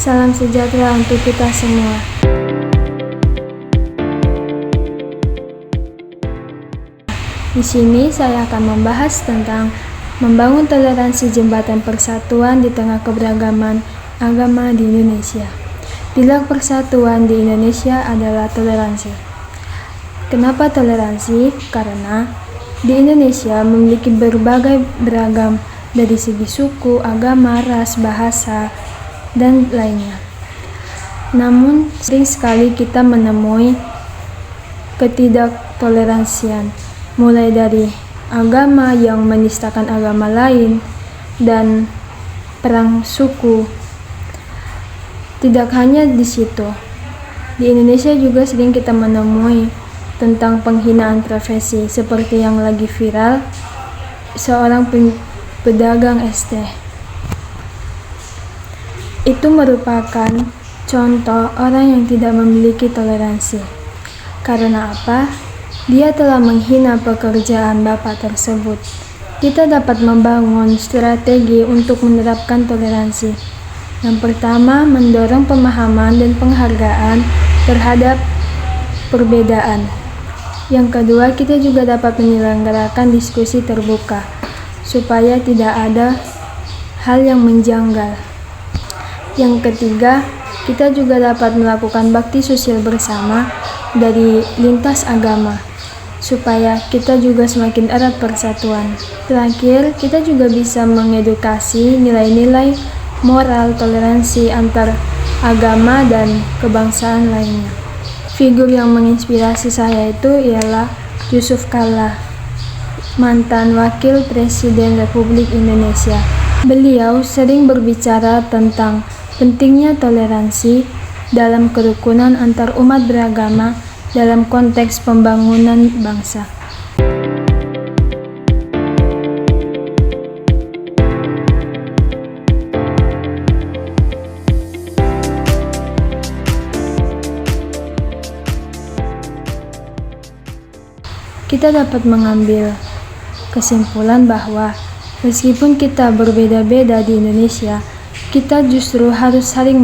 Salam sejahtera untuk kita semua. Di sini saya akan membahas tentang membangun toleransi jembatan persatuan di tengah keberagaman agama di Indonesia. Pilar persatuan di Indonesia adalah toleransi. Kenapa toleransi? Karena di Indonesia memiliki berbagai beragam dari segi suku, agama, ras, bahasa, dan lainnya. Namun, sering sekali kita menemui ketidaktoleransian, mulai dari agama yang menistakan agama lain dan perang suku. Tidak hanya di situ, di Indonesia juga sering kita menemui tentang penghinaan profesi seperti yang lagi viral, seorang pedagang es teh. Itu merupakan contoh orang yang tidak memiliki toleransi. Karena apa? Dia telah menghina pekerjaan bapak tersebut. Kita dapat membangun strategi untuk menerapkan toleransi. Yang pertama, mendorong pemahaman dan penghargaan terhadap perbedaan. Yang kedua, kita juga dapat menyelenggarakan diskusi terbuka supaya tidak ada hal yang menjanggal. Yang ketiga, kita juga dapat melakukan bakti sosial bersama dari lintas agama, supaya kita juga semakin erat persatuan. Terakhir, kita juga bisa mengedukasi nilai-nilai moral toleransi antar agama dan kebangsaan lainnya. Figur yang menginspirasi saya itu ialah Yusuf Kalla, mantan Wakil Presiden Republik Indonesia. Beliau sering berbicara tentang pentingnya toleransi dalam kerukunan antar umat beragama dalam konteks pembangunan bangsa. Kita dapat mengambil kesimpulan bahwa meskipun kita berbeda-beda di Indonesia, kita justru harus saling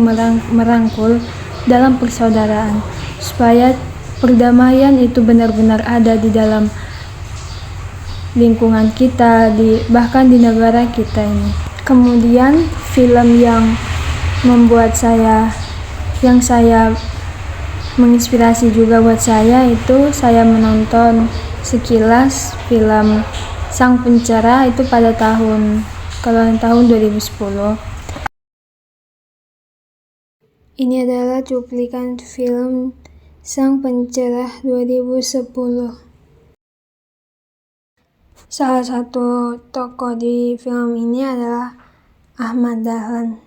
merangkul dalam persaudaraan, supaya perdamaian itu benar-benar ada di dalam lingkungan kita, bahkan di negara kita ini. Kemudian film yang saya menginspirasi juga buat saya itu, saya menonton sekilas film Sang Pencerah itu pada tahun 2010. Ini adalah cuplikan film Sang Pencerah 2010. Salah satu tokoh di film ini adalah Ahmad Dahlan,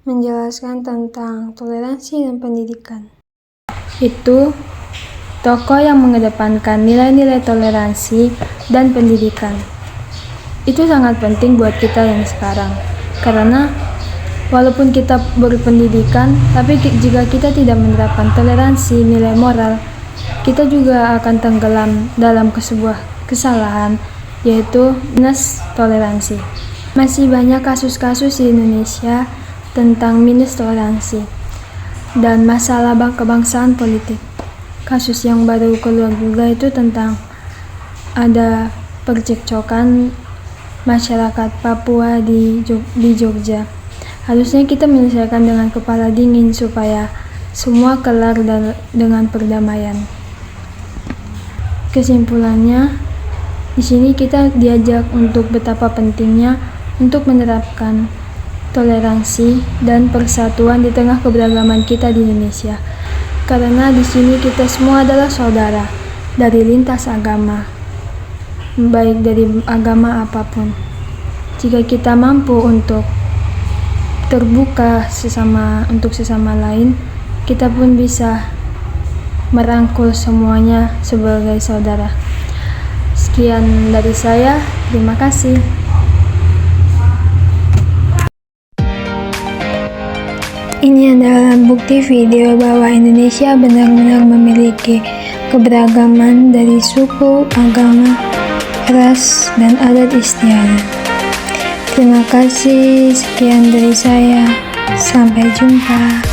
menjelaskan tentang toleransi dan pendidikan. Itu tokoh yang mengedepankan nilai-nilai toleransi dan pendidikan. Itu sangat penting buat kita yang sekarang, karena walaupun kita berpendidikan, tapi jika kita tidak menerapkan toleransi, nilai moral, kita juga akan tenggelam dalam sebuah kesalahan, yaitu minus toleransi. Masih banyak kasus-kasus di Indonesia tentang minus toleransi dan masalah kebangsaan politik. Kasus yang baru keluar juga itu tentang ada percekcokan masyarakat Papua di Jogja. Harusnya kita menyelesaikan dengan kepala dingin supaya semua kelar dengan perdamaian. Kesimpulannya, di sini kita diajak untuk betapa pentingnya untuk menerapkan toleransi dan persatuan di tengah keberagaman kita di Indonesia. Karena di sini kita semua adalah saudara dari lintas agama, baik dari agama apapun. Jika kita mampu untuk terbuka untuk sesama lain, kita pun bisa merangkul semuanya sebagai saudara. Sekian dari saya, terima kasih. Ini adalah bukti video bahwa Indonesia benar-benar memiliki keberagaman dari suku, agama, ras, dan adat istiadat. Terima kasih, sekian dari saya. Sampai jumpa.